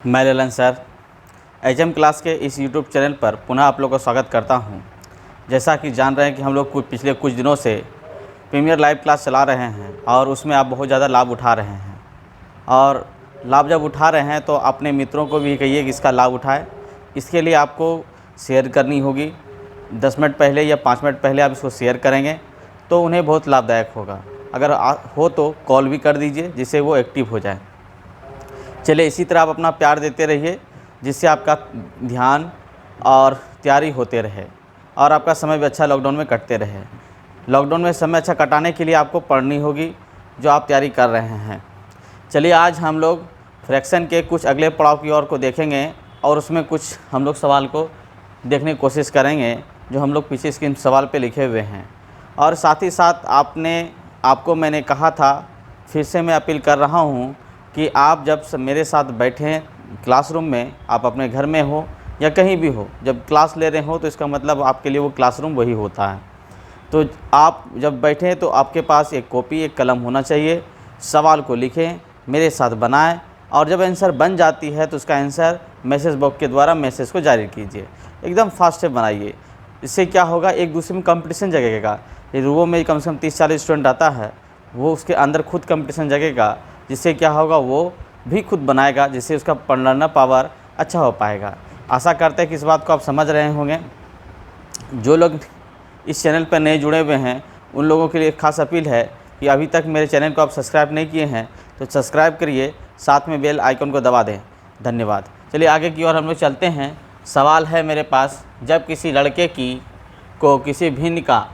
मैं Lalan sir HM class के इस यूट्यूब चैनल पर पुनः आप लोगों का स्वागत करता हूं। जैसा कि जान रहे हैं कि हम लोग पिछले कुछ दिनों से प्रीमियर लाइव क्लास चला रहे हैं और उसमें आप बहुत ज़्यादा लाभ उठा रहे हैं। और लाभ जब उठा रहे हैं तो अपने मित्रों को भी कहिए कि इसका लाभ उठाएं। इसके लिए आपको शेयर करनी होगी। 10 मिनट पहले या 5 मिनट पहले आप इसको शेयर करेंगे तो उन्हें बहुत लाभदायक होगा। अगर हो तो कॉल भी कर दीजिए जिससे वो एक्टिव हो जाए। चलिए इसी तरह आप अपना प्यार देते रहिए जिससे आपका ध्यान और तैयारी होते रहे और आपका समय भी अच्छा लॉकडाउन में कटते रहे। लॉकडाउन में समय अच्छा कटाने के लिए आपको पढ़नी होगी जो आप तैयारी कर रहे हैं। चलिए आज हम लोग फ्रैक्शन के कुछ अगले पड़ाव की ओर को देखेंगे और उसमें कुछ हम लोग सवाल को देखने की कोशिश करेंगे जो हम लोग पीछे इसके सवाल पे लिखे हुए हैं। और साथ ही साथ आपको मैंने कहा था, फिर से मैं अपील कर रहा हूँ कि आप जब मेरे साथ बैठें क्लासरूम में, आप अपने घर में हो या कहीं भी हो, जब क्लास ले रहे हो तो इसका मतलब आपके लिए वो क्लासरूम वही होता है। तो आप जब बैठें तो आपके पास एक कॉपी एक कलम होना चाहिए। सवाल को लिखें, मेरे साथ बनाएं और जब आंसर बन जाती है तो उसका आंसर मैसेज बॉक्स के द्वारा मैसेज को जारी कीजिए। एकदम फास्ट से बनाइए। इससे क्या होगा, एक दूसरे में कंपटीशन जगेगा। ये रूबो में कम से कम 30-40 स्टूडेंट आता है, वो उसके अंदर खुद कंपटीशन जगेगा, जिससे क्या होगा वो भी खुद बनाएगा, जिससे उसका पढ़ना पावर अच्छा हो पाएगा। आशा करते हैं कि इस बात को आप समझ रहे होंगे। जो लोग इस चैनल पर नए जुड़े हुए हैं उन लोगों के लिए खास अपील है कि अभी तक मेरे चैनल को आप सब्सक्राइब नहीं किए हैं तो सब्सक्राइब करिए, साथ में बेल आइकन को दबा दें। धन्यवाद। चलिए आगे की ओर हम लोग चलते हैं। सवाल है मेरे पास, जब किसी लड़के को किसी भिन्न का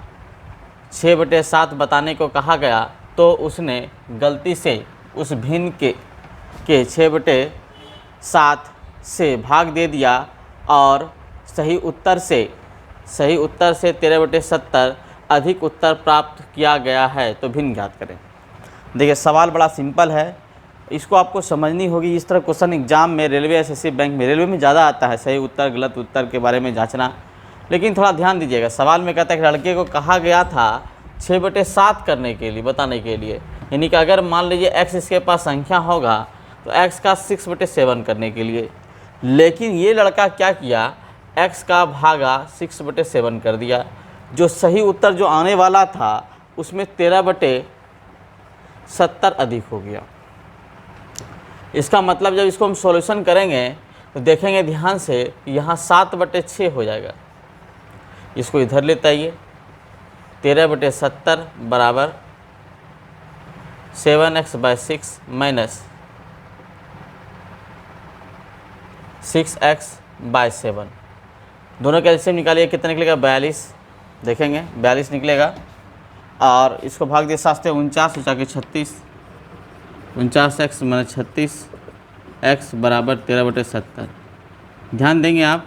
6/7 बताने को कहा गया तो उसने गलती से उस भिन्न के 6/7 से भाग दे दिया और सही उत्तर से 13/70 अधिक उत्तर प्राप्त किया गया है तो भिन्न ज्ञात करें। देखिए सवाल बड़ा सिंपल है, इसको आपको समझनी होगी। इस तरह क्वेश्चन एग्जाम में, रेलवे, एसएससी, बैंक में, रेलवे में ज़्यादा आता है सही उत्तर गलत उत्तर के बारे में जांचना। लेकिन थोड़ा ध्यान दीजिएगा, सवाल में कहता है कि लड़के को कहा गया था 6/7 करने के लिए, बताने के लिए। यानी कि अगर मान लीजिए x इसके पास संख्या होगा तो x का 6/7 करने के लिए। लेकिन ये लड़का क्या किया, x का भागा 6/7 कर दिया। जो सही उत्तर जो आने वाला था उसमें 13/70 अधिक हो गया। इसका मतलब जब इसको हम सॉल्यूशन करेंगे तो देखेंगे ध्यान से, यहाँ 7/6 हो जाएगा। इसको इधर लेते आइए, 13/70 बराबर 7x/6 माइनस 6x/7। दोनों का एलसीएम निकालिए, कितना निकलेगा 42। देखेंगे 42 निकलेगा और इसको भाग दिए 7 से 49 बचा के 36। 49x माइनस 36 x बराबर 13/70। ध्यान देंगे आप,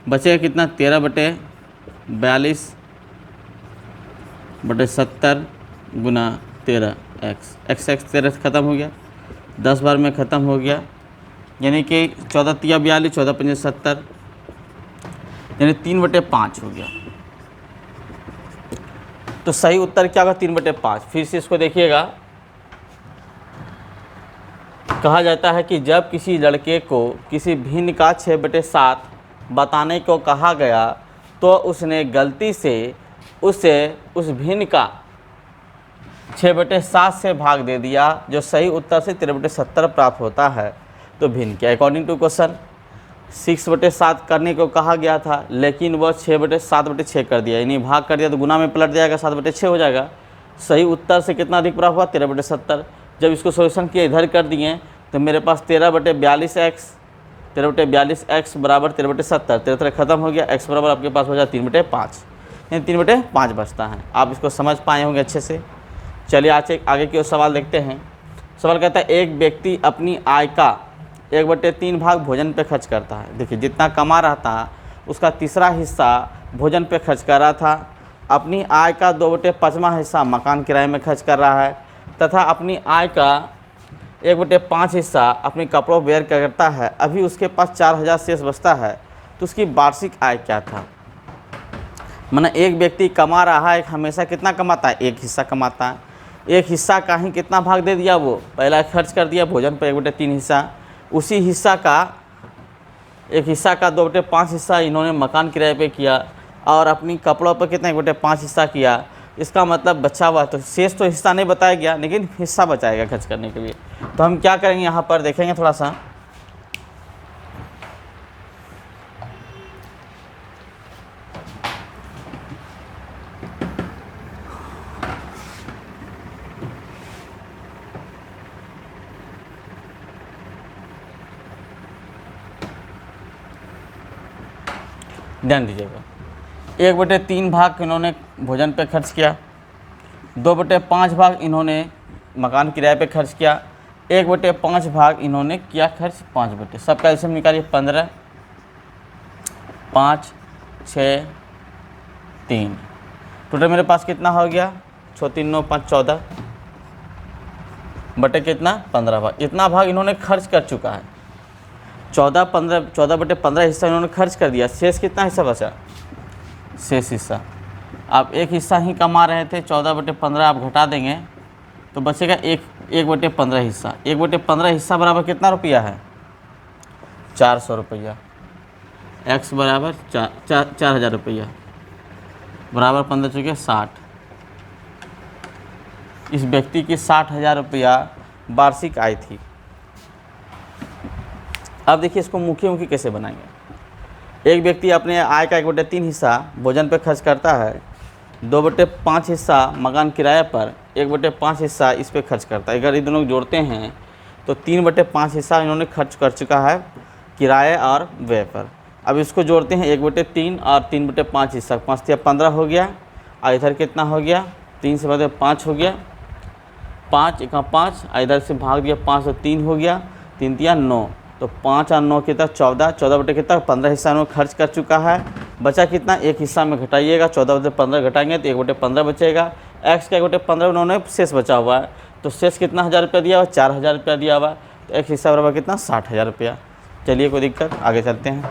बचेगा कितना 13/42/70 गुना 13 x 13 ख़त्म हो गया, 10 बार में ख़त्म हो गया। यानी कि 14 × 42 14 × 5 70, यानी 3/5 हो गया। तो सही उत्तर क्या होगा 3/5। फिर से इसको देखिएगा, कहा जाता है कि जब किसी लड़के को किसी भिन्न का 6/7 बताने को कहा गया तो उसने गलती से उस भिन्न का 6/7 से भाग दे दिया। जो सही उत्तर से 13/70 प्राप्त होता है तो भिन्न क्या। अकॉर्डिंग टू क्वेश्चन 6/7 करने को कहा गया था लेकिन वह 7/6 कर दिया, यानी भाग कर दिया तो गुना में पलट जाएगा, 7/6 हो जाएगा। सही उत्तर से कितना अधिक प्राप्त हुआ 13/70। जब इसको सोल्यूशन किया इधर कर दिए तो मेरे पास 13/42x बराबर 13/70, 13 ख़त्म हो गया। x बराबर आपके पास हो जाए 3/5, यानी 3/5 बचता है। आप इसको समझ पाए होंगे अच्छे से। चलिए आगे की ओर सवाल देखते हैं। सवाल कहता है, एक व्यक्ति अपनी आय का 1/3 भाग भोजन पे खर्च करता है। देखिए जितना कमा रहा था उसका तीसरा हिस्सा भोजन पे खर्च कर रहा था। अपनी आय का 2/5वां हिस्सा मकान किराए में खर्च कर रहा है तथा अपनी आय का 1/5 हिस्सा अपने कपड़ों वेयर करता है। अभी उसके पास 4000 शेष बचता है तो उसकी वार्षिक आय क्या था। माना एक व्यक्ति कमा रहा है, हमेशा कितना कमाता है, एक हिस्सा कमाता है। एक हिस्सा का ही कितना भाग दे दिया, वो पहला खर्च कर दिया भोजन पर 1/3 हिस्सा, उसी हिस्सा का एक हिस्सा का 2/5 हिस्सा इन्होंने मकान किराए पे किया और अपनी कपड़ों पर कितना 1/5 हिस्सा किया। इसका मतलब बचा हुआ, तो शेष तो हिस्सा नहीं बताया गया लेकिन हिस्सा बचाएगा खर्च करने के लिए। तो हम क्या करेंगे यहाँ पर देखेंगे थोड़ा सा। ध्यान दीजिएगा, 1/3 भाग इन्होंने भोजन पे खर्च किया, 2/5 भाग इन्होंने मकान किराए पे खर्च किया, 1/5 भाग इन्होंने किया खर्च 5 सबका एलसीएम निकालिए। 15, 5, 6, 3, टोटल मेरे पास कितना हो गया? 6, 3, 9, 5, 14 बटे कितना 15 भाग। इतना भाग इन्होंने खर्च कर चुका है। 14/15 हिस्सा इन्होंने खर्च कर दिया। शेष कितना हिस्सा बचा? शेष हिस्सा आप एक हिस्सा ही कमा रहे थे, 14/15 आप घटा देंगे तो बचेगा 1/15 हिस्सा। 1/15 हिस्सा बराबर कितना रुपया है? 400 रुपया। x बराबर 4,000 रुपया बराबर 15 चुके 60। इस व्यक्ति की 60,000 रुपया वार्षिक आय थी। अब देखिए इसको मुखी कैसे बनाएंगे। एक व्यक्ति अपने आय का 1/3 हिस्सा भोजन पर खर्च करता है, 2/5 हिस्सा मकान किराए पर, 1/5 हिस्सा इस पे खर्च करता है। अगर ये दोनों जोड़ते हैं तो 3/5 हिस्सा इन्होंने खर्च कर चुका है किराए और व्यय पर। अब इसको जोड़ते हैं 1/3 और 3/5 हिस्सा, 5 या 15 हो गया और इधर कितना हो गया? 3 से बदले 5 हो गया, 5 1 5, इधर से भाग दिया 5 तो 3 हो गया, 3 या 9, तो 5 और 9 कितना 14, 14/15 हिस्सा इन्होंने खर्च कर चुका है। बचा कितना? एक हिस्सा में घटाइएगा, 14/15 घटाएंगे तो 1/15 बचेगा। x का 1/15 उन्होंने शेष बचा हुआ है, तो शेष कितना 1000 रुपया दिया हुआ? 4000 रुपया दिया हुआ। तो एक हिस्सा बराबर कितना? 60,000 रुपया। चलिए कोई दिक्कत, आगे चलते हैं।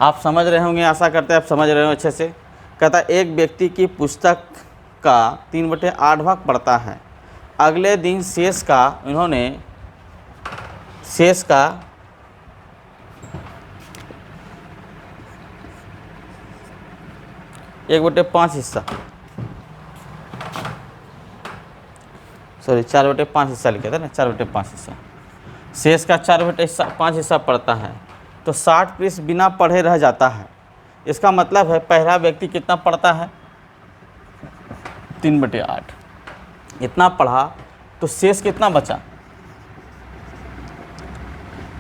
आप समझ रहे होंगे, आशा करते हैं आप समझ रहे हो अच्छे से। कहता एक व्यक्ति की पुस्तक का 3/8 भाग पढ़ता है। अगले दिन शेष का इन्होंने 1/5 हिस्सा, 4/5 हिस्सा लिखा था ना, 4/5 हिस्सा, शेष का 4/5 हिस्सा पढ़ता है तो 60 पृष्ठ बिना पढ़े रह जाता है। इसका मतलब है पहला व्यक्ति कितना पढ़ता है? 3/8 इतना पढ़ा तो शेष कितना बचा?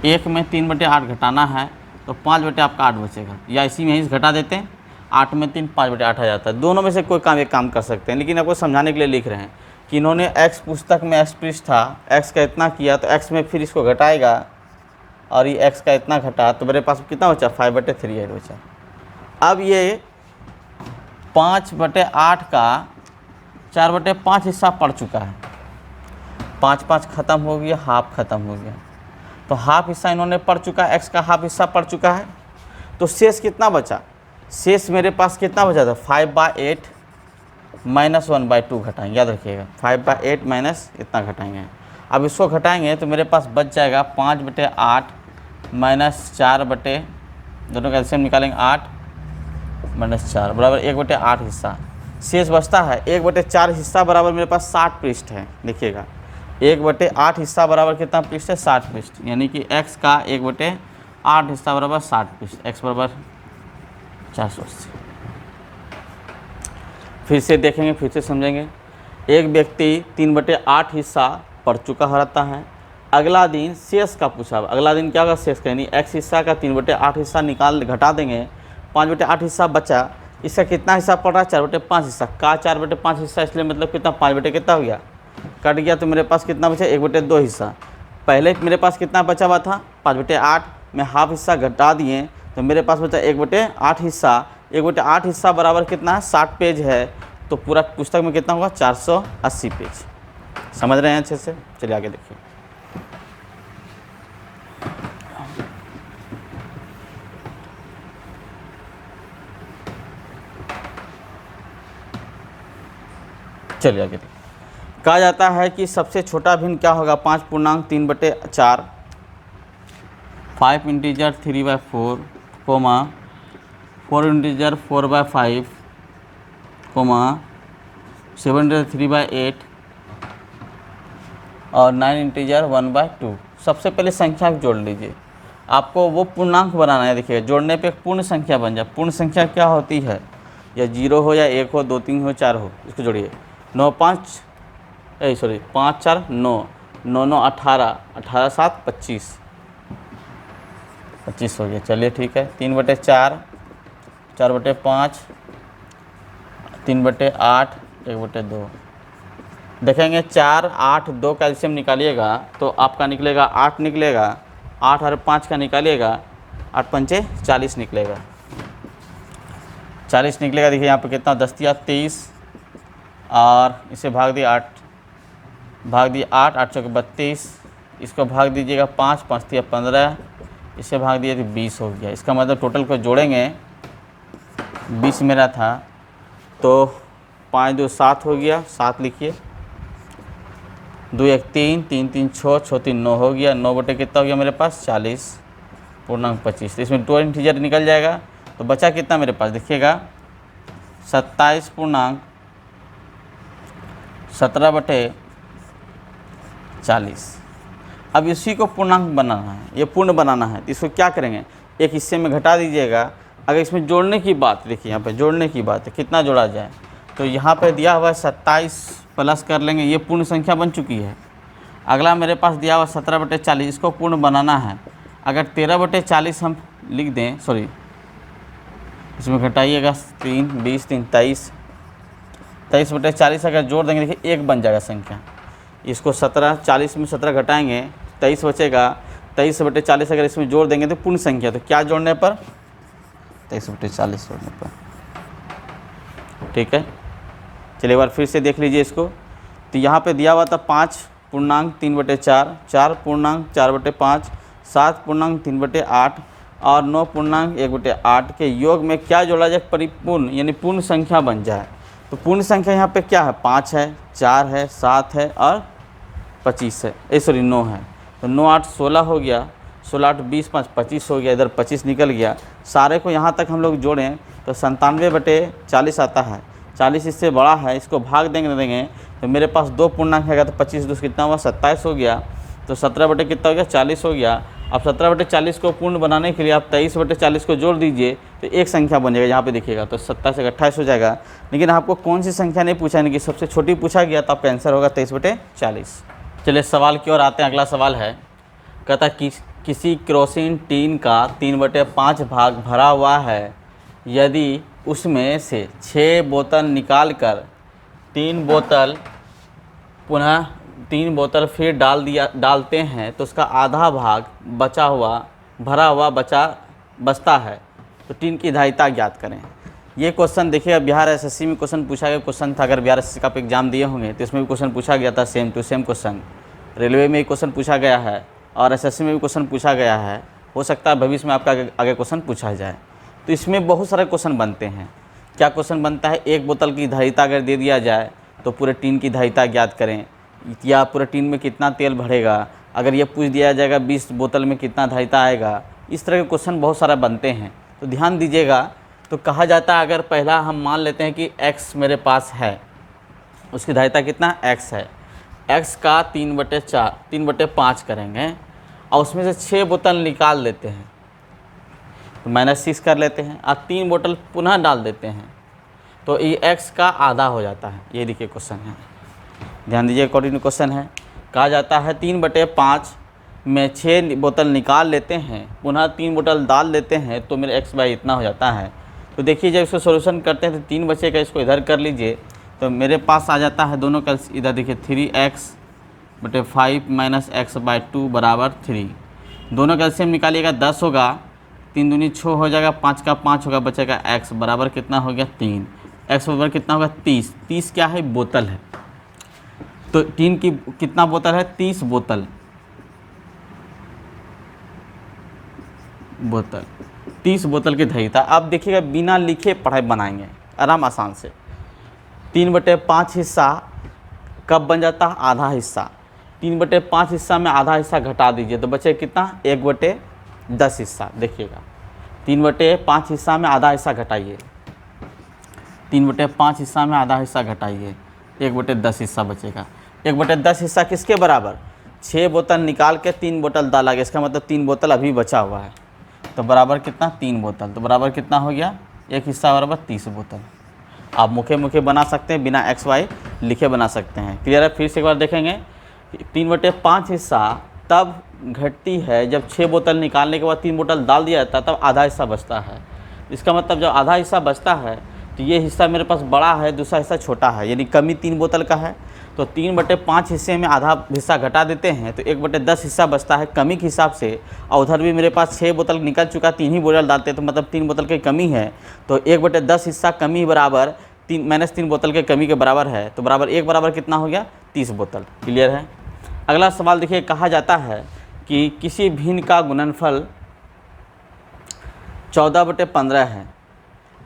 1 में 3/8 घटाना है तो 5/8 बचेगा, या इसी में ही घटा देते हैं, 8 में 3 5/8 आ जाता है। दोनों में से कोई एक काम कर सकते हैं, लेकिन आपको समझाने के लिए लिख रहे हैं कि इन्होंने x पुस्तक में x पृष्ठ था, x का इतना किया तो x में फिर इसको घटाएगा और ये x का इतना घटा तो मेरे पास कितना बचा? 5/3 बचा। अब ये 5/8 का 4/5 हिस्सा पड़ चुका है, 5 ख़त्म हो गया, हाफ ख़त्म हो गया, तो हाफ हिस्सा इन्होंने पढ़ चुका है, x का हाफ हिस्सा पढ़ चुका है। तो शेष कितना बचा? शेष मेरे पास कितना बचा था? 5/8 माइनस 1/2 घटाएंगे, याद रखिएगा 5/8 माइनस इतना घटाएंगे। अब इसको घटाएंगे तो मेरे पास बच जाएगा 5/8 माइनस 4 दोनों का एलसीएम निकालेंगे 8 माइनस 4 बराबर 1/8 हिस्सा। शेष बचता है 1/4 हिस्सा बराबर मेरे पास 60 पृष्ठ है। देखिएगा 1/8 हिस्सा बराबर कितना पृष्ठ है? 60 पृष्ठ, यानी कि x का 1/8 हिस्सा बराबर 60 पृष्ठ, x बराबर 480। फिर से देखेंगे, फिर से समझेंगे। एक व्यक्ति 3/8 हिस्सा पढ़ चुका रहता है, अगला दिन शेष का पूछा। अगला दिन क्या होगा? शेष का, यानी x हिस्सा का 3/8 हिस्सा निकाल घटा देंगे, 5/8 हिस्सा बचा। इसका कितना हिस्सा पड़ रहा है? 4/5 हिस्सा का 4/5 हिस्सा, इसलिए मतलब कितना 5 कितना हो गया? कट गया तो मेरे पास कितना बचा? 1/2 हिस्सा। पहले मेरे पास कितना बचा हुआ था? 5/8 में हाफ हिस्सा घटा दिए तो मेरे पास बचा 1/8 हिस्सा। 1/8 हिस्सा बराबर कितना है? 60 पेज है, तो पूरा पुस्तक में कितना होगा? 480 पेज। समझ रहे हैं अच्छे से? चलिए आगे देखिए। चलिए आगे देखिए। कहा जाता है कि सबसे छोटा भिन्न क्या होगा, 5 पूर्णांक 3/4, 5 इंटीजर 3/4, 4 इंटीजर 4/5, 7 इंटीजर 3/8 और 9 इंटीजर 1/2। सबसे पहले संख्या जोड़ लीजिए, आपको वो पूर्णांक बनाना है। देखिए जोड़ने पे एक पूर्ण संख्या बन जाए। पूर्ण संख्या क्या होती है, या 0 हो या 1 हो, 2 3 हो 4 हो। इसको जोड़िए, 5 4 9, 9 9 18, 18 7 25, 25 हो गया। चलिए ठीक है, 3/4, 4/5, 3/8, 1/2। देखेंगे 4 8 2 कैल्शियम निकालिएगा तो आपका निकलेगा 8 निकलेगा, 8 और 5 का निकालिएगा, 8 पंचे 40 निकलेगा, 40 निकलेगा। देखिए यहाँ पे कितना, 10 दिया 23 और इसे भाग दिया 8, 8 चौके 32, इसको भाग दीजिएगा 5, 5 दिया 15, इसे भाग दिया तो 20 हो गया। इसका मतलब टोटल को जोड़ेंगे, 20 मेरा था तो 5 2 7 हो गया, 7 लिखिए, 2 1 3, 3 3 6, 6 3 9 हो गया। 9 बटे कितना हो गया मेरे पास, 40 पूर्णांक 25। तो इसमें 2 इंटीजर निकल जाएगा तो बचा कितना मेरे पास, देखिएगा 27 पूर्णांक 17/40। अब इसी को पूर्णांक बनाना है, ये पूर्ण बनाना है। तो इसको क्या करेंगे, एक हिस्से में घटा दीजिएगा। अगर इसमें जोड़ने की बात, देखिए यहाँ पे जोड़ने की बात है, कितना जोड़ा जाए, तो यहाँ पे दिया हुआ है 27 प्लस कर लेंगे, ये पूर्ण संख्या बन चुकी है। अगला मेरे पास दिया हुआ 17/40, इसको पूर्ण बनाना है। अगर 13/40 हम लिख दें, सॉरी इसमें घटाइएगा 3 20 3 23, 23/40 अगर जोड़ देंगे, देखिए 1 बन जाएगा संख्या। इसको 17, 40 में 17 घटाएंगे 23 बचेगा। 23/40 अगर इसमें जोड़ देंगे तो पूर्ण संख्या, तो क्या जोड़ने पर, 23/40 जोड़ने पर। ठीक है, चलिए एक बार फिर से देख लीजिए इसको। तो यहाँ पे दिया हुआ था 5 पूर्णांक 3/4, 4 पूर्णांक 4/5, 7 पूर्णांक 3/8 और 9 पूर्णांक 1/8 के योग में क्या जोड़ा जाए, परिपूर्ण यानी पूर्ण संख्या बन जाए। तो पूर्ण संख्या यहाँ पे क्या है, 5 है, 4 है, 7 है और 25 है, 9 है। तो 9 8 16 हो गया, 16 8 20 5 25 हो गया, इधर 25 निकल गया। सारे को यहाँ तक हम लोग जोड़ें तो 97/40 आता है। 40 इससे बड़ा है, इसको भाग देंगे तो मेरे पास 2 पूर्णांक है तो 25 2 कितना हुआ, 27 हो गया। तो 17 कितना हो गया, 40 हो गया। अब 17/40 को पूर्ण बनाने के लिए आप 23/40 को जोड़ दीजिए तो एक संख्या बन जाएगा। यहाँ पे देखिएगा तो 27 से 28 हो जाएगा। लेकिन आपको कौन सी संख्या नहीं पूछा, यानी कि सबसे छोटी पूछा गया, तो आपका आंसर होगा 23/40। चलिए सवाल की ओर आते हैं। अगला सवाल है, कहता कि किसी केरोसिन टीन का 3/5 भाग भरा हुआ है, यदि उसमें से 6 बोतल निकाल कर 3 बोतल फिर डालते हैं तो उसका आधा भाग भरा हुआ बचता है, तो टीन की धारिता ज्ञात करें। ये क्वेश्चन देखिए बिहार एसएससी में क्वेश्चन पूछा गया क्वेश्चन था। अगर बिहार एसएससी का आप एग्जाम दिए होंगे तो इसमें भी क्वेश्चन पूछा गया था, same to same question. Railway में भी क्वेश्चन पूछा गया है और एसएससी में भी क्वेश्चन पूछा गया है। हो सकता है भविष्य में आपका आगे क्वेश्चन पूछा जाए। तो इसमें बहुत सारे क्वेश्चन बनते हैं। क्या क्वेश्चन बनता है, 1 बोतल की धारिता अगर दे दिया जाए तो पूरे टीन की धारिता ज्ञात करें, या पूरे टीन में कितना तेल भरेगा। अगर ये पूछ दिया जाएगा 20 बोतल में कितना धारिता आएगा। इस तरह के क्वेश्चन बहुत सारा बनते हैं, तो ध्यान दीजिएगा। तो कहा जाता है, अगर पहला हम मान लेते हैं कि x मेरे पास है, उसकी धारिता कितना x है, x का 3/5 करेंगे और उसमें से 6 बोतल निकाल लेते हैं तो -6 कर लेते हैं और 3 बोतल पुनः डाल देते हैं तो ये x का आधा हो जाता है। ये देखिए क्वेश्चन है, ध्यान दीजिए। अकॉर्डिंग क्वेश्चन है, कहा जाता है 3/5 में 6 बोतल निकाल लेते हैं, पुनः 3 बोतल डाल देते हैं तो मेरे x बाई इतना हो जाता है। तो देखिए जब इसको सॉल्यूशन करते हैं तो 3 बचेगा, इसको इधर कर लीजिए तो मेरे पास आ जाता है दोनों का इधर देखिए 3x/5 - x/2 बराबर 3। दोनों कैल्शियम निकालिएगा 10 होगा, 3 दूनी 6 हो जाएगा, 5 का 5 होगा, बचेगा x बराबर कितना हो गया 3। x बराबर कितना होगा 30। 30 क्या है, बोतल है। तो टीन की कितना बोतल है, 30 बोतल 30 बोतल की धारिता। अब देखिएगा बिना लिखे पढ़ाई बनाएंगे आराम आसान से। 3/5 हिस्सा कब बन जाता है? आधा हिस्सा। 3/5 हिस्सा में आधा हिस्सा घटा दीजिए तो बचे कितना? 1/10 हिस्सा। देखिएगा 3/5 हिस्सा में आधा हिस्सा घटाइए, 3/5 हिस्सा में आधा हिस्सा घटाइए, 1/10 हिस्सा बचेगा। 1/10 हिस्सा किसके बराबर? 6 बोतल निकाल के 3 बोतल डाला गया, इसका मतलब 3 बोतल अभी बचा हुआ है, तो बराबर कितना? 3 बोतल। तो बराबर कितना हो गया? एक हिस्सा बराबर 30 बोतल। आप मुखे मुखे बना सकते हैं, बिना XY लिखे बना सकते हैं। क्लियर है? फिर से एक बार देखेंगे, 3/5 हिस्सा तब घटती है जब 6 बोतल निकालने के बाद 3 बोतल डाल दिया जाता है, तब आधा हिस्सा बचता है। इसका मतलब जब आधा हिस्सा बचता है तो ये हिस्सा मेरे पास बड़ा है, दूसरा हिस्सा छोटा है, यानी कमी 3 बोतल का है। तो 3/5 हिस्से में आधा हिस्सा घटा देते हैं तो 1/10 हिस्सा बचता है कमी के हिसाब से। और उधर भी मेरे पास 6 बोतल निकल चुका, 3 ही बोतल डालते हैं तो मतलब 3 बोतल की कमी है। तो 1/10 हिस्सा कमी बराबर 3 बोतल के कमी के बराबर है, तो बराबर 1 बराबर कितना हो गया? 30 बोतल। क्लियर है? अगला सवाल देखिए, कहा जाता है कि किसी भिन्न का गुणनफल 14/15 है,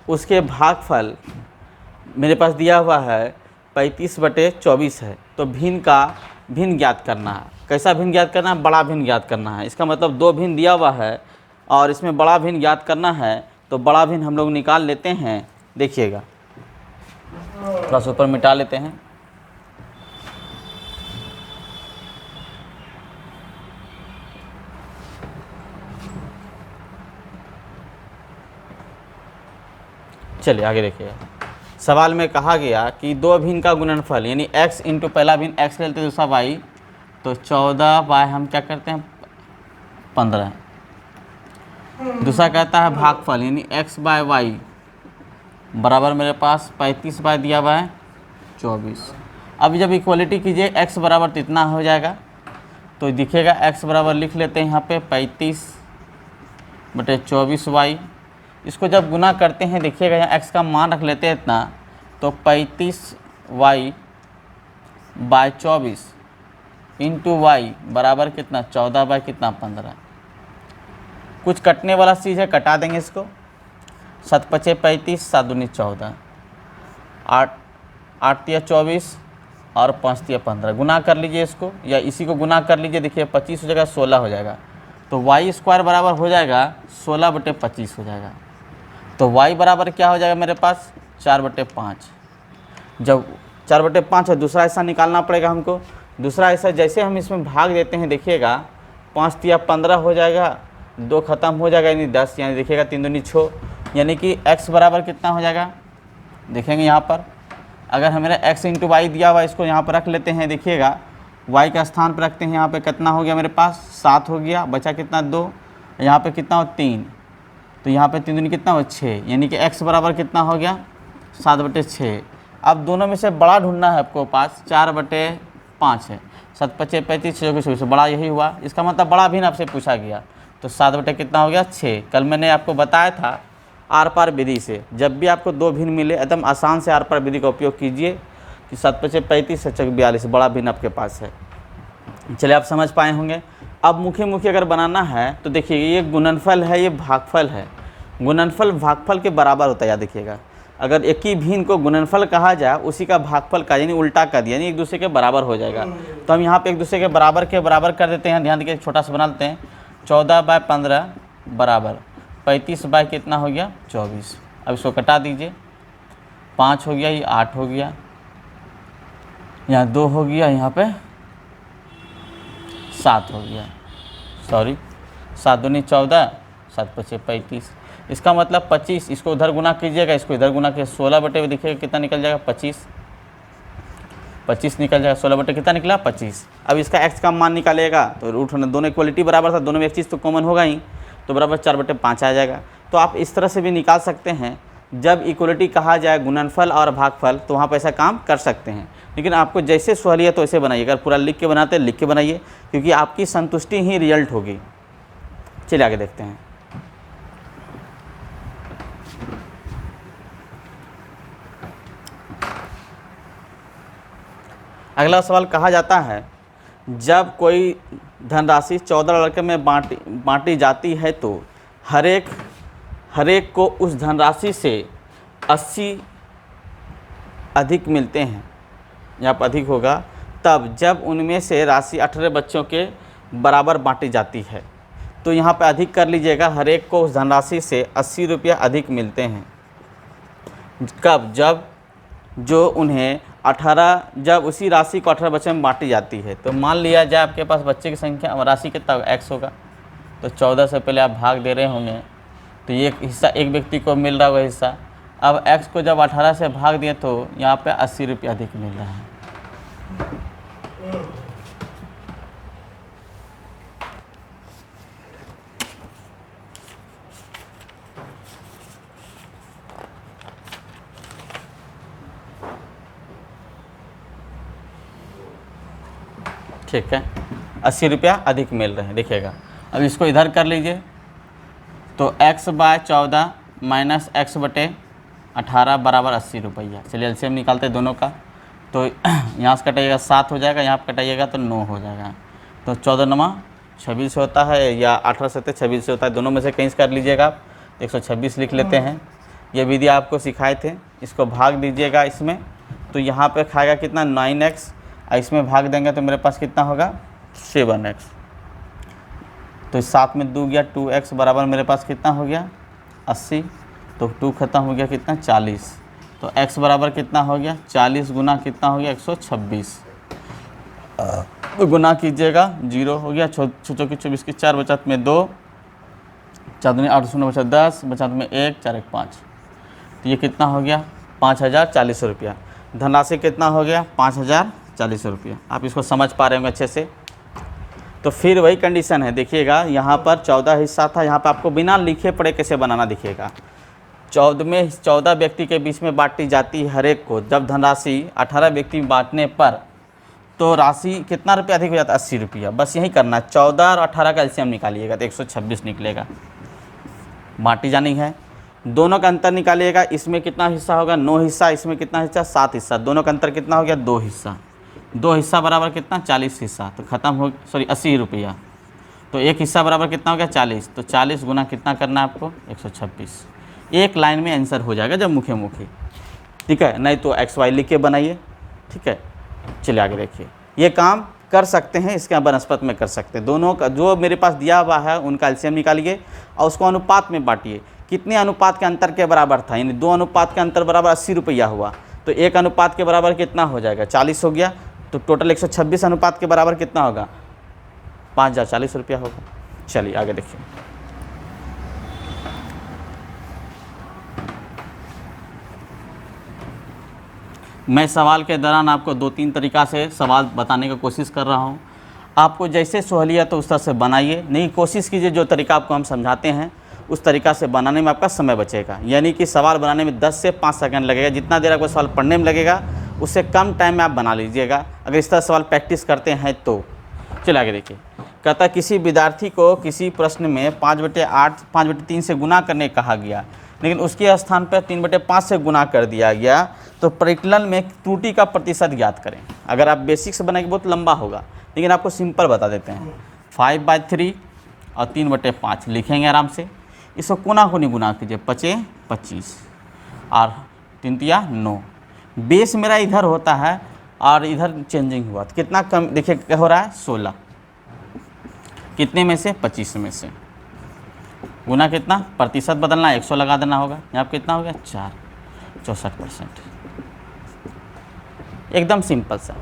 उसके भागफल मेरे पास दिया हुआ है 35/24 है, तो भिन्न ज्ञात करना है। कैसा भिन्न ज्ञात करना है? बड़ा भिन्न ज्ञात करना है। इसका मतलब 2 भिन्न दिया हुआ है और इसमें बड़ा भिन्न ज्ञात करना है, तो बड़ा भिन्न हम लोग निकाल लेते हैं। देखिएगा थोड़ा सा ऊपर मिटा लेते हैं। चलिए आगे देखिएगा। सवाल में कहा गया कि 2 भिन्न का गुणनफल यानी x इंटू पहला भिन्न x लेते हैं, दूसरा y, तो 14 बाय हम क्या करते हैं 15। दूसरा कहता है भागफल यानी x बाय y बराबर मेरे पास 35 बाय दिया हुआ है 24। अब जब इक्वलिटी कीजिए x बराबर तो इतना हो जाएगा, तो दिखेगा x बराबर लिख लेते हैं यहाँ पे 35/24y। इसको जब गुना करते हैं देखिएगा यहाँ x का मान रख लेते हैं इतना, तो 35y/24 इंटू y बराबर कितना? 14/15। कुछ कटने वाला चीज़ है, कटा देंगे इसको। 7×5 = 35, 7×2 = 14, 8×3 = 24 और 5×3 = 15। गुना कर लीजिए इसको, या इसी को गुना कर लीजिए। देखिए 25 हो जाएगा, 16 हो जाएगा, तो y² बराबर हो जाएगा 16/25 हो जाएगा। तो y बराबर क्या हो जाएगा मेरे पास? 4/5। जब 4/5 है, दूसरा हिस्सा निकालना पड़ेगा हमको। दूसरा हिस्सा जैसे हम इसमें भाग देते हैं देखिएगा 5×3 = 15 हो जाएगा, 2 खत्म हो जाएगा यानी 10, यानी देखिएगा 3×2 = 6, यानी कि x बराबर कितना हो जाएगा? देखेंगे यहाँ पर अगर हमें x इंटू वाई दिया हुआ, इसको यहाँ पर रख लेते हैं। देखिएगा y का स्थान पर रखते हैं, यहाँ पे कितना हो गया मेरे पास? 7 हो गया, बचा कितना? 2, यहाँ पे कितना हो? 3, तो यहाँ पे 3×2 कितना हो? 6, यानी कि x बराबर कितना हो गया? 7/6। अब दोनों में से बड़ा ढूंढना है आपको पास, 4/5 है, 7×5 = 35, 6×24 बड़ा यही हुआ। इसका मतलब बड़ा भिन्न आपसे पूछा गया, तो 7/ कितना हो गया? 6। कल मैंने आपको बताया था आर पार विधि से, जब भी आपको 2 भिन्न मिले एकदम आसान से आर पार विधि का उपयोग कीजिए कि 7×5 = 35, 6×4 = 42 बड़ा भिन्न आपके पास है। चलिए आप समझ पाए होंगे। अब मुख्य मुख्य अगर बनाना है तो देखिए ये गुणनफल है, ये भागफल है। गुणनफल भागफल के बराबर होता है, याद देखिएगा। अगर एक ही भिन्न को गुणनफल कहा जाए, उसी का भागफल का यानी उल्टा कर दिया, यानी एक दूसरे के बराबर हो जाएगा। तो हम यहाँ पे एक दूसरे के बराबर कर देते हैं। ध्यान देखिए, छोटा सा बना लेते हैं। 14/15 बराबर 35 बाय कितना हो गया? 24। अब इसको कटा दीजिए, 5 हो गया, ये 8 हो गया, यहाँ 2 हो गया, यहाँ पे 7 हो गया, सॉरी 7×2 = 14, 7×5 = 35। इसका मतलब 25, इसको उधर गुना कीजिएगा, इसको इधर गुना कीजिए, 16 देखिएगा कितना निकल जाएगा? 25 निकल जाएगा। 16 कितना निकला? 25। अब इसका x का मान निकालेगा तो रूट होना, दोनों इक्वलिटी बराबर था, दोनों में एक चीज़ तो कॉमन होगा ही, तो बराबर 4/5 आ जाएगा। तो आप इस तरह से भी निकाल सकते हैं। जब इक्वलिटी कहा जाए गुणनफल और भागफल, तो वहाँ पर ऐसा काम कर सकते हैं, लेकिन आपको जैसे सहूलियत तो ऐसे बनाइए। अगर पूरा लिख के बनाते हैं, लिख के बनाइए, क्योंकि आपकी संतुष्टि ही रिजल्ट होगी। चलिए आगे देखते हैं। अगला सवाल कहा जाता है, जब कोई धनराशि 14 लड़के में बांटी जाती है तो हर एक को उस धनराशि से 80 अधिक मिलते हैं, यहाँ पर अधिक होगा तब जब उनमें से राशि 18 बच्चों के बराबर बांटी जाती है। तो यहाँ पे अधिक कर लीजिएगा, हर एक को उस धनराशि से 80 रुपया अधिक मिलते हैं। कब? जब जो उन्हें 18 जब उसी राशि को 18 बच्चों में बांटी जाती है। तो मान लिया जाए आपके पास बच्चे की संख्या राशि कितना x होगा, तो 14 से पहले आप भाग दे रहे होंगे, तो ये हिस्सा एक व्यक्ति को मिल रहा होगा हिस्सा। अब x को जब 18 से भाग दिए तो यहाँ पे 80 रुपया अधिक मिल रहा है। ठीक है, 80 रुपया अधिक मिल रहे हैं। देखिएगा, अब इसको इधर कर लीजिए, तो x/14 माइनस x/18 बराबर 80 रुपया। चलिए एलसीएम निकालते हैं दोनों का, तो यहाँ से कटाइएगा 7 हो जाएगा, यहाँ पर कटाइएगा तो 9 हो जाएगा। तो 14 26 होता है या 18 से 26 होता है, दोनों में से कहीं से कर लीजिएगा आप। 126 लिख लेते हैं, ये विधि आपको सिखाए थे। इसको भाग दीजिएगा इसमें, तो यहाँ पे खाएगा कितना 9x, इसमें भाग देंगे तो मेरे पास कितना होगा 7x। तो 7 में 2 गया 2x बराबर मेरे पास कितना हो गया 80। तो 2 खत्म हो गया कितना 40। तो x बराबर कितना हो गया 40 गुना कितना हो गया 126। तो गुना कीजिएगा 0 हो गया, छोटों की 24 की 4 बचत में 2, 4 दूनी 8 शून्य बचत 10, बचत में 1 4 1 5। तो ये कितना हो गया 5040 रुपया। धनराशि कितना हो गया 5040 रुपया। आप इसको समझ पा रहे होंगे अच्छे से। तो फिर वही कंडीशन है, देखिएगा यहाँ पर 14 हिस्सा था, यहाँ पर आपको बिना लिखे पढ़े कैसे बनाना दिखेगा। 14 व्यक्ति के बीच में बांटी जाती है हर एक को। जब धनराशि 18 व्यक्ति बांटने पर तो राशि कितना रुपया अधिक हो जाता है 80 रुपया। बस यही करना है, 14 और 18 का एलसीएम निकालिएगा तो 126 निकलेगा। बांटी जानी है, दोनों का अंतर निकालिएगा। इसमें कितना हिस्सा होगा 9 हिस्सा, इसमें कितना हिस्सा 7 हिस्सा, दोनों का अंतर कितना हो गया 2 हिस्सा। 2 हिस्सा बराबर कितना 40 हिस्सा। तो खत्म हो 80 रुपया। तो एक हिस्सा बराबर कितना हो गया 40। तो 40 गुना कितना करना है आपको 126। एक लाइन में आंसर हो जाएगा जब मुखे मुखे, ठीक है। नहीं तो XY लिख के बनाइए, ठीक है। चलिए आगे देखिए, ये काम कर सकते हैं, इसके बनस्पत में कर सकते हैं। दोनों का जो मेरे पास दिया हुआ है उनका एलसीएम निकालिए और उसको अनुपात में बांटिए। कितने अनुपात के अंतर के बराबर था, यानी 2 अनुपात के अंतर बराबर 80 रुपया हुआ। तो 1 अनुपात के बराबर कितना हो जाएगा 40 हो गया। तो टोटल 126 अनुपात के बराबर कितना होगा 5040 रुपया होगा। चलिए आगे देखिए, मैं सवाल के दौरान आपको 2-3 तरीक़ा से सवाल बताने की कोशिश कर रहा हूँ। आपको जैसे सहूलियत तो उस तरह से बनाइए, नहीं कोशिश कीजिए जो तरीका आपको हम समझाते हैं उस तरीक़ा से बनाने में आपका समय बचेगा। यानी कि सवाल बनाने में 10 से 5 सेकंड लगेगा, जितना देर आपको सवाल पढ़ने में लगेगा उससे कम टाइम में आप बना लीजिएगा अगर इस तरह सवाल प्रैक्टिस करते हैं तो। चलिए आगे देखिए, कहता किसी विद्यार्थी को किसी प्रश्न में 5/8 5/3 से गुना करने कहा गया, लेकिन उसके स्थान पर 3/5 से गुना कर दिया गया। तो परिकलन में त्रुटि का प्रतिशत ज्ञात करें। अगर आप बेसिक से बनाएंगे बहुत लंबा होगा, लेकिन आपको सिंपल बता देते हैं। 5/3 और 3/5 लिखेंगे आराम से। इसको कोना कोनी गुना कीजिए, 5 25 और 3 तिया 9। बेस मेरा इधर होता है और इधर चेंजिंग हुआ तो कितना कम, देखिए क्या हो रहा है 16। कितने में से 25 में से गुना कितना प्रतिशत बदलना 100 लगा देना होगा। यहाँ पर कितना हो गया 4 64%। एकदम सिंपल सा,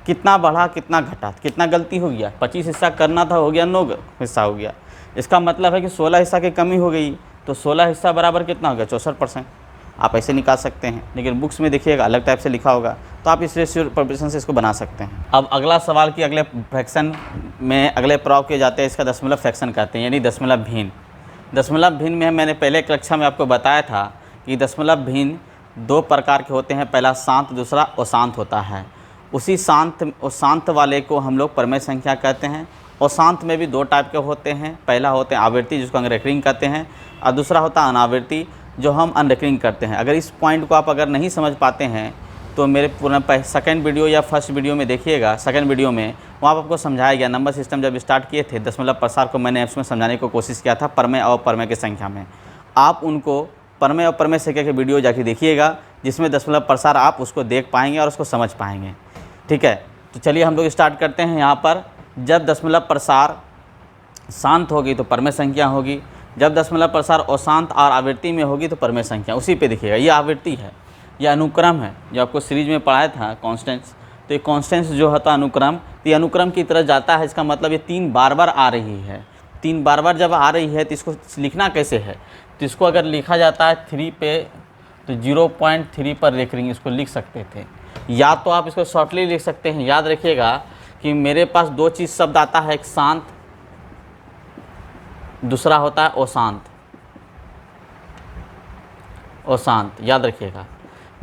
कितना बढ़ा कितना घटा, कितना गलती हो गया 25 हिस्सा करना था, हो गया 9 हिस्सा हो गया। इसका मतलब है कि 16 हिस्सा की कमी हो गई। तो 16 हिस्सा बराबर कितना हो गया 64%। आप ऐसे निकाल सकते हैं, लेकिन बुक्स में देखिएगा अलग टाइप से लिखा होगा, तो आप इस रेशियो प्रोपोर्शन से इसको बना सकते हैं। अब अगला सवाल की अगले फ्रैक्शन में अगले प्रयोग किए जाते हैं, इसका दशमलव फ्रैक्शन कहते हैं, यानी दशमलव भिन्न। दशमलव भिन्न में मैंने पहले कक्षा में आपको बताया था कि दशमलव भिन्न 2 प्रकार के होते हैं, पहला शांत, दूसरा अशांत होता है। उसी शांत वाले को हम लोग प्रमेय संख्या कहते हैं। अशांत में भी 2 टाइप के होते हैं, पहला होते हैं आवृत्ति जिसको हम रेकरिंग कहते हैं, और दूसरा होता है अनावृत्ति जो हम अनरेकरिंग करते हैं। अगर इस पॉइंट को आप अगर नहीं समझ पाते हैं तो मेरे पूरा सेकंड वीडियो या फर्स्ट वीडियो में देखिएगा। सेकंड वीडियो में वहाँ आपको समझाया गया, नंबर सिस्टम जब स्टार्ट किए थे दशमलव प्रसार को मैंने उसमें समझाने की कोशिश किया था प्रमेय और अप्रमेय की संख्या में। आप उनको परमेय और परमेय संख्या के वीडियो जाके देखिएगा, जिसमें दशमलव प्रसार आप उसको देख पाएंगे और उसको समझ पाएंगे। ठीक है, तो चलिए हम लोग स्टार्ट करते हैं। यहाँ पर जब दशमलव प्रसार शांत होगी तो परमेय संख्या होगी, जब दशमलव प्रसार अशांत और आवृत्ति में होगी तो परमेय संख्या। उसी पे देखिएगा, ये आवृत्ति है, यह अनुक्रम है, जो आपको सीरीज में पढ़ाया था कॉन्स्टेंट्स। तो ये कॉन्स्टेंट्स जो होता अनुक्रम, तो ये अनुक्रम की तरह जाता है। इसका मतलब ये 3 बार बार आ रही है। 3 बार बार जब आ रही है तो इसको लिखना कैसे है, तो इसको अगर लिखा जाता है 3 पे तो 0.3 पर रेकरिंग इसको लिख सकते थे, या तो आप इसको शॉर्टली लिख सकते हैं। याद रखिएगा कि मेरे पास 2 चीज़ शब्द आता है, एक शांत, दूसरा होता है अशांत। अशांत याद रखिएगा।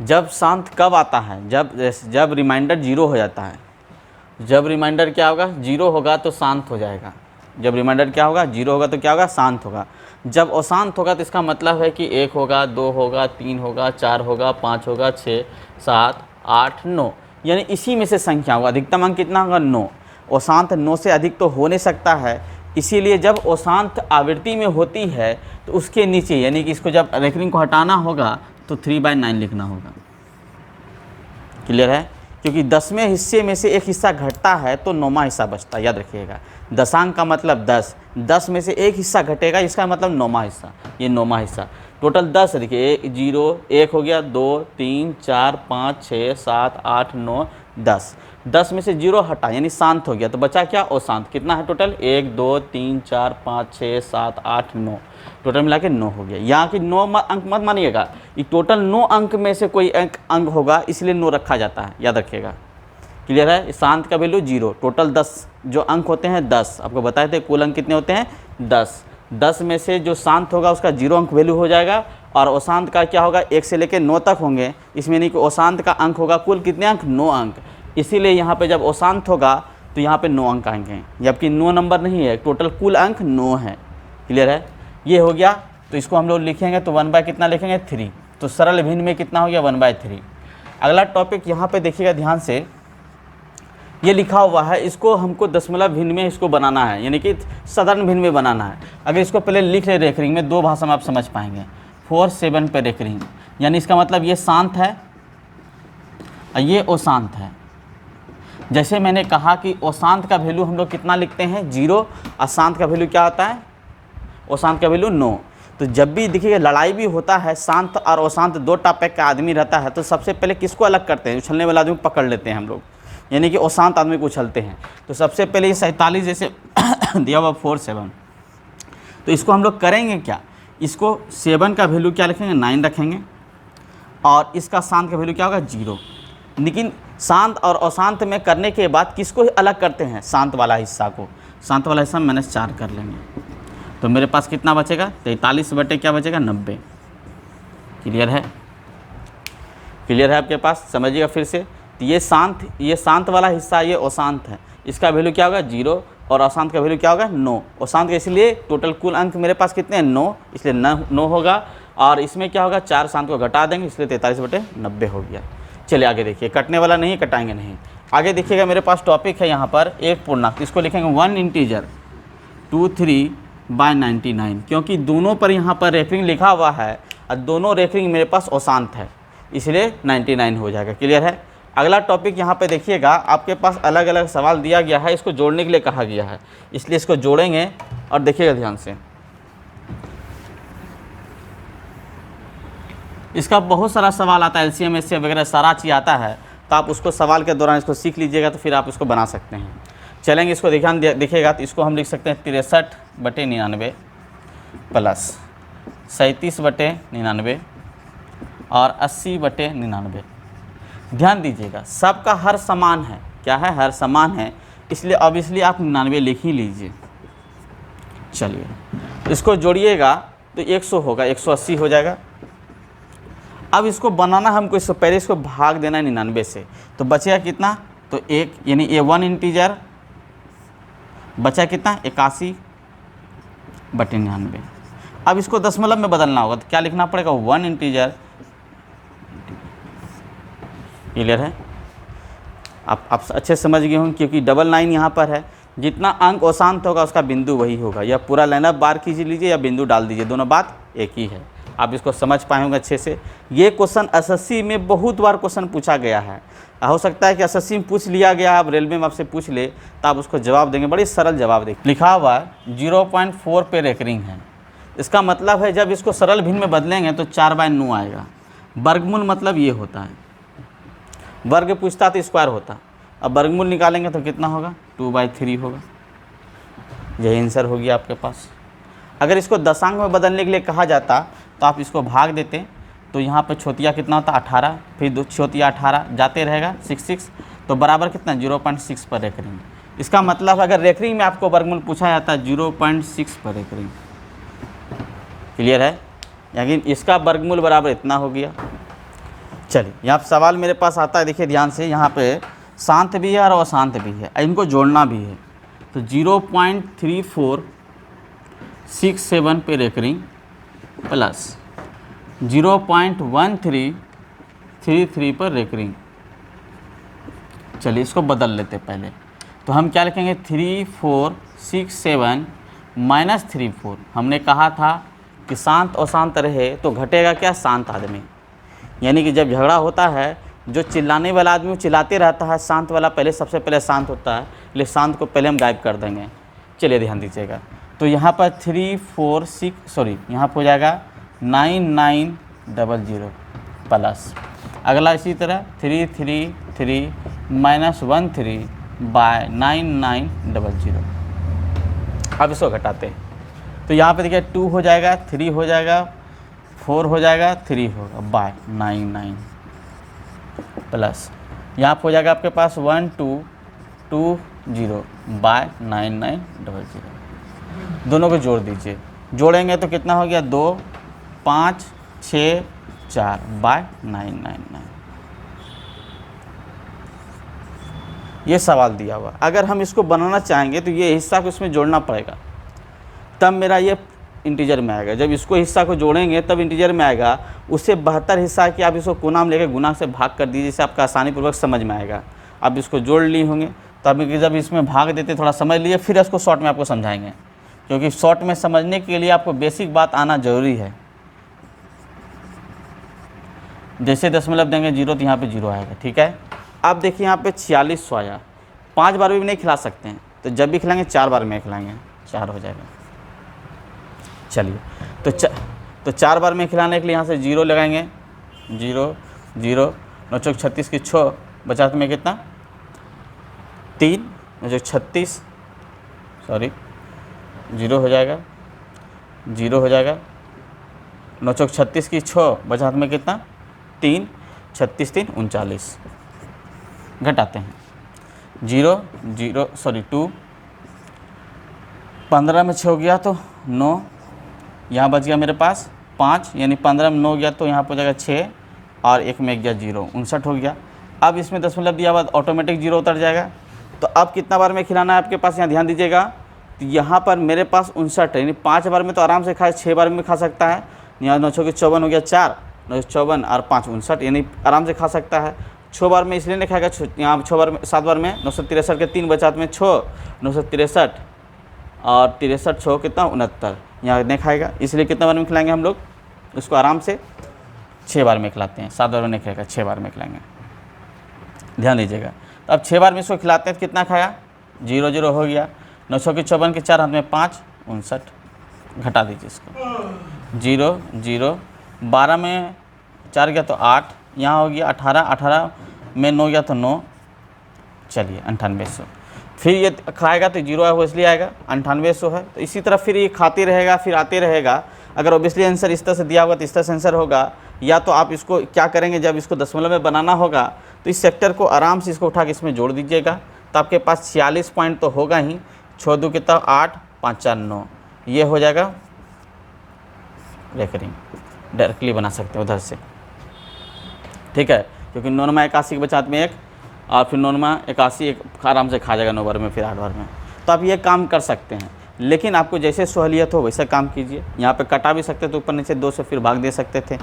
जब शांत कब आता है, जब रिमाइंडर 0 हो जाता है। जब रिमाइंडर क्या होगा, 0 होगा तो शांत हो जाएगा। जब रिमाइंडर क्या होगा, 0 होगा तो क्या होगा, शांत होगा। जब अशांत होगा तो इसका मतलब है कि 1 होगा, 2 होगा, 3 होगा, 4 होगा, 5 होगा, 6, 7, 8, 9, यानी इसी में से संख्या होगा। अधिकतम अंक कितना होगा, 9। अशांत 9 से अधिक तो हो नहीं सकता है, इसीलिए जब अशांत आवृत्ति में होती है तो उसके नीचे, यानी कि इसको जब रेकरिंग को हटाना होगा तो 3/9 लिखना होगा। क्लियर है, क्योंकि 10वें हिस्से में से एक हिस्सा घटता है तो 9वां हिस्सा बचता है। याद रखिएगा, दशांक का मतलब 10, 10 में से एक हिस्सा घटेगा, इसका मतलब 9वां हिस्सा। ये 9वां हिस्सा टोटल 10 है। देखिए 0 1 हो गया, 2 3 4 5 6 7 8 9 10। 10 में से 0 हटा यानी शांत हो गया, तो बचा क्या, अशांत। कितना है टोटल, 1 2 3 4 5 6 7 8 9, टोटल मिला के 9 हो गया। यहाँ की 9 अंक मत मानिएगा, ये टोटल 9 अंक में से कोई अंक होगा, इसलिए 9 रखा जाता है। याद रखिएगा। क्लियर है। शांत का वैल्यू 0, टोटल 10 जो अंक होते हैं 10, आपको बताए थे कुल अंक कितने होते हैं 10। 10 में से जो शांत होगा उसका 0 अंक वैल्यू हो जाएगा, और अशांत का क्या होगा, 1 से लेकर 9 तक होंगे। इसमें नहीं कि अशांत का अंक होगा कुल कितने अंक, 9 अंक। इसीलिए यहाँ पे जब अशांत होगा तो यहाँ पे 9 अंक आएंगे, जबकि 9 नंबर नहीं है, टोटल कुल अंक 9 है। क्लियर है, ये हो गया। तो इसको हम लोग लिखेंगे तो 1/, कितना लिखेंगे 3, तो सरल भिन्न में कितना हो गया 1/3। अगला टॉपिक यहाँ पे देखिएगा ध्यान से, ये लिखा हुआ है, इसको हमको दशमलव भिन्न में इसको बनाना है, यानी कि साधारण भिन्न में बनाना है। अगर इसको पहले लिख ले रेकरिंग में, 2 भाषा में आप समझ पाएंगे। 4 7 पे रेकरिंग, यानी इसका मतलब ये शांत है और ये अशांत है। जैसे मैंने कहा कि अशांत का वैल्यू हम लोग कितना लिखते हैं 0, अशांत का वैल्यू क्या होता है, अशांत का वैल्यू 9। तो जब भी देखिए लड़ाई भी होता है, शांत और अशांत 2 टाइप का आदमी रहता है, तो सबसे पहले किसको अलग करते हैं, उछलने वाला आदमी को पकड़ लेते हैं हम लोग, यानी कि अशांत आदमी को उछलते हैं। तो सबसे पहले ये 47 जैसे दिया हुआ 4 7, तो इसको हम लोग करेंगे क्या, इसको 7 का वैल्यू क्या रखेंगे 9 रखेंगे, और इसका शांत का वैल्यू क्या होगा 0। लेकिन शांत और अशांत में करने के बाद किसको अलग करते हैं, शांत वाला हिस्सा को। शांत वाला हिस्सा -4 कर लेंगे, तो मेरे पास कितना बचेगा 43 बटे क्या बचेगा 90। क्लियर है, क्लियर है आपके पास, समझिएगा फिर से। तो ये शांत वाला हिस्सा ये अशांत है, इसका वैल्यू क्या होगा 0, और अशांत का वैल्यू क्या होगा 9। अशांत का इसलिए टोटल कुल अंक मेरे पास कितने हैं 9, इसलिए 9 होगा, और इसमें क्या होगा 4 शांत को घटा देंगे, इसलिए 43 बटे 90 हो गया। चलिए आगे देखिए, कटने वाला नहीं, कटाएंगे नहीं। आगे देखिएगा मेरे पास टॉपिक है यहाँ पर एक पूर्णांक, इसको लिखेंगे 1 इंटीजर 23/99, क्योंकि दोनों पर यहाँ पर रेकरिंग लिखा हुआ है और दोनों रेकरिंग मेरे पास अशांत है, इसलिए 99 हो जाएगा। क्लियर है। अगला टॉपिक यहाँ पे देखिएगा, आपके पास अलग अलग सवाल दिया गया है, इसको जोड़ने के लिए कहा गया है, इसलिए इसको जोड़ेंगे और देखिएगा ध्यान से। इसका बहुत सारा सवाल आता है, LCM SCM वगैरह सारा चीज़ आता है, तो आप उसको सवाल के दौरान इसको सीख लीजिएगा, तो फिर आप इसको बना सकते हैं। चलेंगे, इसको ध्यान देखिएगा, तो इसको हम लिख सकते हैं 63/99 प्लस 37/99 और 80/99। ध्यान दीजिएगा, सबका हर समान है, क्या है, हर समान है, इसलिए ऑब्वियसली आप 99 लिख ही लीजिए। चलिए इसको जोड़िएगा तो 100 होगा, 180 हो जाएगा। अब इसको बनाना हमको, इसको पहले इसको भाग देना है 99 से, तो बचेगा कितना, तो 1, यानी ये 1 इंटीजर बचा कितना 81/99। अब इसको दशमलव में बदलना होगा, तो क्या लिखना पड़ेगा 1 इंटीजर। क्लियर है, आप अच्छे समझ गए होंगे, क्योंकि 99 यहाँ पर है, जितना अंक अशांत होगा उसका बिंदु वही होगा। या पूरा लाइनअप बार कीजिए लीजिए या बिंदु डाल दीजिए, दोनों बात एक ही है। आप इसको समझ पाए होंगे अच्छे से। ये क्वेश्चन एसएससी में बहुत बार क्वेश्चन पूछा गया है। हो सकता है कि एसएससी में पूछ लिया गया, आप रेलवे में आपसे पूछ ले तो आप उसको जवाब देंगे, बड़ी सरल जवाब देंगे। लिखा हुआ 0.4 पे रेकरिंग है। इसका मतलब है जब इसको सरल भिन्न में बदलेंगे तो 4/9 आएगा। वर्गमूल मतलब ये होता है, वर्ग पूछता तो स्क्वायर होता, अब वर्गमूल निकालेंगे तो कितना होगा, 2/3 होगा। यही आंसर होगी आपके पास। अगर इसको दशांक में बदलने के लिए कहा जाता तो आप इसको भाग देते, तो यहाँ पे छोतिया कितना होता 18, फिर दो छोतिया 18 जाते रहेगा 6 तो बराबर कितना 0.6 पर रेकरिंग। इसका मतलब अगर रेकरिंग में आपको वर्गमूल पूछा जाता है 0.6 पर रेकरिंग। क्लियर है? यानी इसका वर्गमूल बराबर इतना हो गया। चलिए यहाँ सवाल मेरे पास आता है, देखिए ध्यान से, यहाँ पे शांत भी है और अशांत भी है, इनको जोड़ना भी है। तो 0.3467 पे रेकरिंग प्लस 0.1333 पर रेकरिंग। चलिए इसको बदल लेते पहले। तो हम क्या लिखेंगे 3467 माइनस 34। हमने कहा था कि शांत अशांत रहे तो घटेगा क्या, शांत आदमी। यानी कि जब झगड़ा होता है जो चिल्लाने वाला आदमी वो चिल्लाते रहता है, शांत वाला पहले सबसे पहले शांत होता है, इसलिए शांत को पहले हम गायब कर देंगे। चलिए ध्यान दीजिएगा। तो यहाँ पर 346 यहाँ पर हो जाएगा 9900 प्लस, अगला इसी तरह 333 माइनस 13/9900। अब इसको घटाते हैं तो यहाँ पे देखिए 2 हो जाएगा, 3 हो जाएगा, 4 हो जाएगा, 3 होगा बाय 99 प्लस यहाँ पे हो जाएगा आपके पास 1220 बाय 9900। दोनों को जोड़ दीजिए, जोड़ेंगे तो कितना हो गया 2 5 6 4 बाय 999। ये सवाल दिया हुआ। अगर हम इसको बनाना चाहेंगे तो ये हिस्सा को इसमें जोड़ना पड़ेगा, तब मेरा ये इंटीजर में आएगा। जब इसको हिस्सा को जोड़ेंगे तब इंटीजर में आएगा। उससे 72 हिस्सा कि आप इसको कोना में लेकर गुना से भाग कर दीजिए, जिससे आपका आसानी पूर्वक समझ में आएगा। आप इसको जोड़ लिए होंगे तो अब जब इसमें भाग देते थोड़ा समझ लिए, फिर इसको शॉर्ट में आपको समझाएंगे, क्योंकि शॉर्ट में समझने के लिए आपको बेसिक बात आना जरूरी है। जैसे दशमलव देंगे 0 तो यहाँ पे 0 आएगा, ठीक है। अब देखिए यहाँ पे 4600 आया, 5 बार भी नहीं खिला सकते हैं, तो जब भी खिलाएंगे 4 बार में खिलाएंगे, 4 हो जाएगा। चलिए तो 4 बार में खिलाने के लिए यहाँ से 0 लगाएंगे, 0 0 9 चौक 36 की 6 बचा में कितना 3 9 चौक 36 सॉरी 0 हो जाएगा, 0 हो जाएगा, 9 चौक 36 की 6 बचा में कितना 3 36 3 39। घटाते हैं 0 0 सॉरी 2, 15 में 6 हो गया तो 9, यहाँ बच गया मेरे पास 5, यानी 15 में 9 गया तो यहाँ पर जाएगा 6 और 1 में गया 0, 59 हो गया। अब इसमें दशमलव दिया हुआ ऑटोमेटिक 0 उतर जाएगा। तो अब कितना बार में खिलाना है आपके पास, यहाँ ध्यान दीजिएगा। तो यहाँ पर मेरे पास 59 है, यानी 5 बार में तो आराम से खाए, 6 बार में खा सकता है। यहाँ 9 चौके 54 हो गया 4, 9 54 और 5 59, यानी आराम से खा सकता है। 6 बार में इसलिए नहीं खाएगा, यहाँ 6 बार में 7 बार में 963 के 3 बचा में 6 963 और 63 6 कितना 69, यहाँ नहीं खाएगा, इसलिए कितना बार में खिलाएंगे हम लोग उसको, आराम से 6 बार में खिलाते हैं, 7 बार में नहीं खाएगा, 6 बार में खिलाएंगे। ध्यान दीजिएगा। तो अब 6 बार में इसको खिलाते हैं तो कितना खाया 0 0 हो गया, 9 चौके 54 के 4 हाथ में 5 59। घटा दीजिए इसको, 0 0 12 में 4 गया तो 8, यहाँ हो गया 18 18 में 9 गया तो 9, चलिए 9800। फिर ये खाएगा तो 0 है वो इसलिए आएगा, 9800 है। तो इसी तरह फिर ये खाते रहेगा, फिर आते रहेगा। अगर ओबियसली आंसर इस तरह से दिया होगा तो इस तरह से आंसर होगा, या तो आप इसको क्या करेंगे, जब इसको दशमलव में बनाना होगा तो इस सेक्टर को आराम से इसको उठा के इसमें जोड़ दीजिएगा, तो आपके पास 46 पॉइंट तो होगा ही। 6 2 कितना 8 5 4 9, ये हो जाएगा रेकरिंग। डायरेक्टली बना सकते हैं उधर से, ठीक है, क्योंकि 9 9 81 के बचात में 1 और फिर 9 9 81 एक आराम से खा जाएगा 9 बार में, फिर 8 बार में। तो आप ये काम कर सकते हैं, लेकिन आपको जैसे सहूलियत हो वैसा काम कीजिए। यहाँ पे कटा भी सकते थे ऊपर नीचे 2 से, फिर भाग दे सकते थे,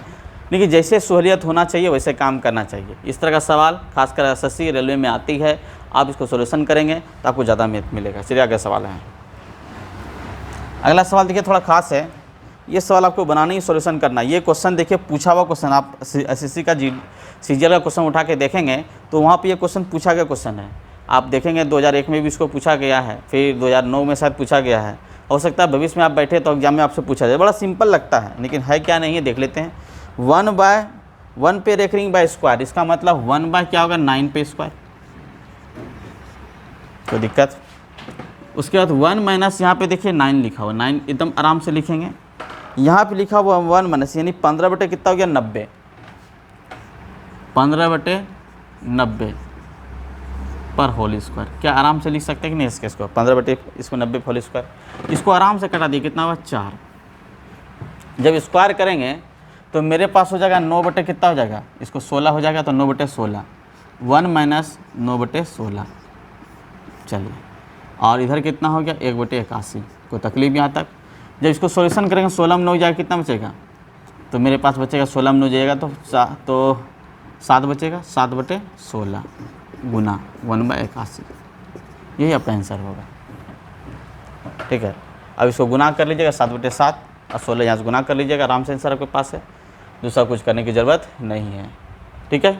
लेकिन जैसे सहूलियत होना चाहिए वैसे काम करना चाहिए। इस तरह का सवाल खासकर एसएससी रेलवे में आती है, आप इसको सोल्यूशन करेंगे तो आपको ज़्यादा मैथ मिलेगा। चलिए आगे सवाल है। अगला सवाल देखिए थोड़ा खास है, ये सवाल आपको बनाना ही, सॉल्यूशन करना। ये क्वेश्चन देखिए पूछा हुआ क्वेश्चन, आप एसएससी का सीजीएल का क्वेश्चन उठा के देखेंगे तो वहाँ पे ये क्वेश्चन पूछा गया क्वेश्चन है। आप देखेंगे 2001 में भी इसको पूछा गया है, फिर 2009 में शायद पूछा गया है। हो सकता है भविष्य में आप बैठे तो एग्जाम में आपसे पूछा जाए। बड़ा सिंपल लगता है लेकिन है क्या नहीं है देख लेते हैं। 1/1 पे रेकरिंग बाय स्क्वायर, इसका मतलब 1 बाय क्या होगा 9 पे स्क्वायर, कोई दिक्कत। उसके बाद 1 माइनस यहाँ पे देखिए 9 लिखा हुआ, 9 एकदम आराम से लिखेंगे। यहाँ पे लिखा हुआ 1 माइनस यानी 15 बटे कितना हो गया 90, 15 बटे 90 पर होल स्क्वायर। क्या आराम से लिख सकते हैं कि नहीं इसके, इसको 15 बटे इसको 90 होल स्क्वायर, इसको आराम से कटा दिए, कितना हुआ 4। जब स्क्वायर करेंगे तो मेरे पास हो जाएगा 9 बटे कितना हो जाएगा, इसको 16 हो जाएगा तो 9 बटे 16, 1 माइनस 9 बटे 16। चलिए, और इधर कितना हो गया 1 बटे 81, कोई तकलीफ यहाँ तक। जब इसको सॉल्यूशन करेंगे 16 में 9 जाएगा कितना बचेगा, तो मेरे पास बचेगा 16 में 9 जाएगा तो 7 बचेगा, 7 बटे 16 गुना 1/81, यही आपका आंसर होगा। ठीक है, अब इसको गुना कर लीजिएगा 7 बटे 7 और 16 यहाँ से गुना कर लीजिएगा, आराम से आंसर आपके पास है। दूसरा कुछ करने की ज़रूरत नहीं है। ठीक है,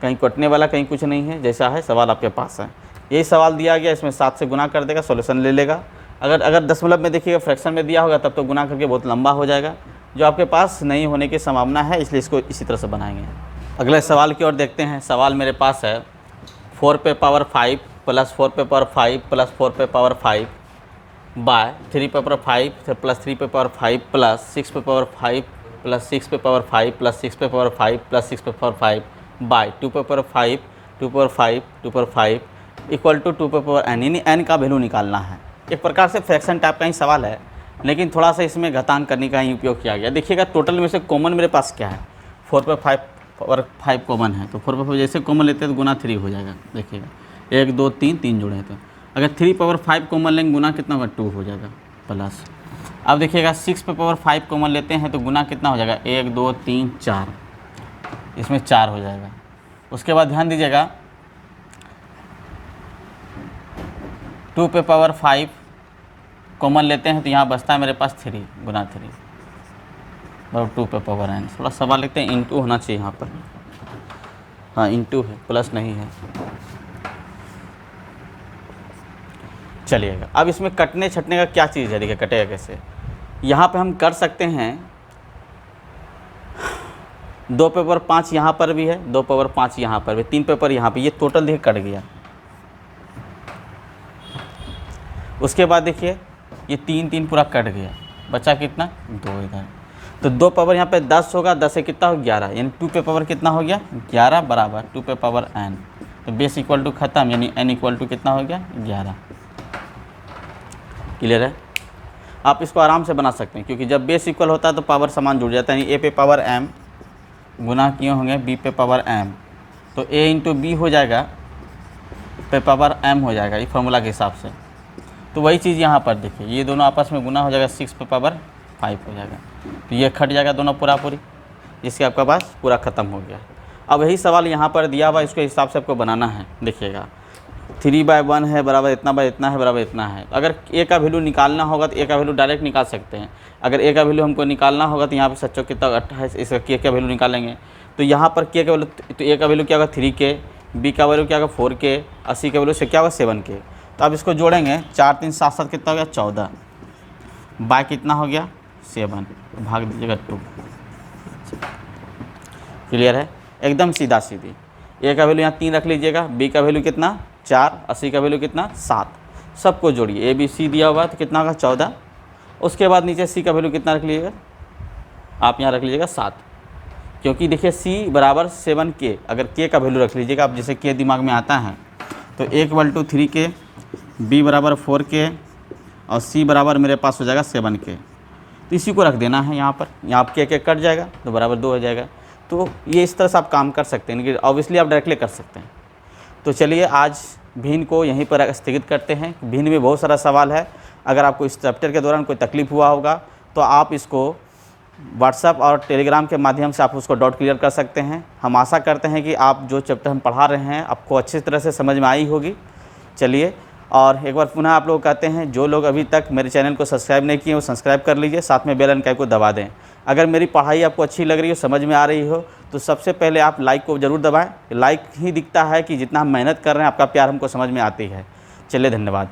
कहीं कटने वाला कहीं कुछ नहीं है, जैसा है सवाल आपके पास है। यही सवाल दिया गया, इसमें 7 से गुना कर देगा, सॉल्यूशन ले लेगा। अगर दशमलव में देखिएगा फ्रैक्शन में दिया होगा तब तो गुना करके बहुत लंबा हो जाएगा, जो आपके पास नहीं होने की संभावना है, इसलिए इसको इसी तरह से बनाएंगे। अगले सवाल की ओर देखते हैं। सवाल मेरे पास है 4 पे पावर 5 प्लस 4 पे पावर 5 प्लस 4 पे पावर 5 बाय 3 पे पावर 5 प्लस 3 पे पावर 5 प्लस 6 पे पावर 5 प्लस 6 पे पावर 5 प्लस 6 पे पावर 5 प्लस 6 पे पावर 5 बाय 2 पे power 5 2 power 5 2 power 5 equal to 2 पे पावर n, यानी n का वैल्यू निकालना है। एक प्रकार से फ्रैक्शन टाइप का ही सवाल है, लेकिन थोड़ा सा इसमें घटान करने का ही उपयोग किया गया। देखिएगा टोटल में से कॉमन मेरे पास क्या है, 4 पे 5 पावर 5 कॉमन है, तो 4 पे 5 जैसे कॉमन लेते हैं तो गुना 3 हो जाएगा। देखिएगा 1 2 3 3 जोड़े हैं, तो अगर 3 पावर 5 कॉमन लेंगे गुना कितना होगा 2 हो जाएगा प्लस। अब देखिएगा 6 पे पावर 5 कॉमन लेते हैं तो गुना कितना हो जाएगा 1 2 3 4, इसमें 4 हो जाएगा। उसके बाद ध्यान दीजिएगा 2 पे पावर 5 कॉमन लेते हैं तो यहाँ बचता है मेरे पास 3 गुना 3 बराबर 2 पे पावर n। थोड़ा सवाल लिखते हैं, इंटू होना चाहिए यहाँ पर, हाँ इंटू है, प्लस नहीं है। चलिएगा, अब इसमें कटने छटने का क्या चीज़ है, देखिए कटेगा कैसे। यहाँ पे हम कर सकते हैं 2 पे पावर 5 यहाँ पर भी है, 2 पावर 5 यहाँ पर भी, 3 पे पावर यहाँ पे, ये टोटल देखिए कट गया। उसके बाद देखिए ये 3 3 पूरा कट गया, बचा कितना 2 इधर, तो 2 पावर यहाँ पे 10 होगा, 10 से कितना हो 11, यानी 2 पे पावर कितना हो गया 11 बराबर 2 पे पावर n, तो बेस इक्वल टू खत्म, यानी n इक्वल टू कितना हो गया 11। क्लियर है। आप इसको आराम से बना सकते हैं, क्योंकि जब बेस इक्वल होता है तो पावर समान जुड़ जाता है, यानी a पे पावर m गुना किए होंगे b पे पावर m, तो a इंटू बी हो जाएगा पे पावर m हो जाएगा, ये फार्मूला के हिसाब से। तो वही चीज़ यहाँ पर देखिए, ये दोनों आपस में गुना हो जाएगा, 6 पे पावर 5 हो जाएगा, तो ये खट जाएगा दोनों पूरा पूरी, जिसके आपका पास पूरा ख़त्म हो गया। अब यही सवाल यहाँ पर दिया हुआ, इसके हिसाब से आपको बनाना है। देखिएगा 3/1 है बराबर इतना बाय इतना है बराबर इतना है। अगर a का वैल्यू निकालना होगा तो a का वैल्यू डायरेक्ट निकाल सकते हैं। अगर a का वैल्यू हमको निकालना होगा तो यहाँ पर सच्चों कितना 28, इसका k का वैल्यू निकालेंगे तो यहाँ पर k का वैल्यू, तो a का वैल्यू क्या होगा 3k, b का वैल्यू क्या होगा 4k और c का वैल्यू से क्या होगा 7k। तो अब इसको जोड़ेंगे 4 3 7 7 कितना हो गया 14, बाय कितना हो गया 7, भाग दीजिएगा 2। क्लियर है, एकदम सीधा सीधी। a का वैल्यू यहाँ 3 रख लीजिएगा, b का वैल्यू कितना 4 और c का वैल्यू कितना 7, सबको जोड़िए, a b c दिया हुआ तो कितना होगा 14। उसके बाद नीचे c का वैल्यू कितना रख लीजिएगा, आप यहाँ रख लीजिएगा 7, क्योंकि देखिए c बराबर 7k, अगर k का वैल्यू रख लीजिएगा आप, जैसे k दिमाग में आता है तो a equal to 3k, b बराबर 4k और c बराबर मेरे पास हो जाएगा 7k, तो इसी को रख देना है यहाँ पर। यहाँ आप k कट जाएगा तो बराबर 2 हो जाएगा। तो ये इस तरह से आप काम कर सकते हैं, लेकिन ऑब्वियसली आप डायरेक्टली कर सकते हैं। तो चलिए आज भिन्न को यहीं पर स्थगित करते हैं। भिन्न में बहुत सारा सवाल है, अगर आपको इस चैप्टर के दौरान कोई तकलीफ हुआ होगा तो आप इसको व्हाट्सएप और टेलीग्राम के माध्यम से आप उसको डाउट क्लियर कर सकते हैं। हम आशा करते हैं कि आप जो चैप्टर हम पढ़ा रहे हैं आपको अच्छी तरह से समझ में आई होगी। चलिए और एक बार पुनः आप लोग कहते हैं, जो लोग अभी तक मेरे चैनल को सब्सक्राइब नहीं किए वो सब्सक्राइब कर लीजिए, साथ में बेल आइकन को दबा दें। अगर मेरी पढ़ाई आपको अच्छी लग रही हो, समझ में आ रही हो, तो सबसे पहले आप लाइक को ज़रूर दबाएं। लाइक ही दिखता है कि जितना हम मेहनत कर रहे हैं, आपका प्यार हमको समझ में आती है। चलिए, धन्यवाद।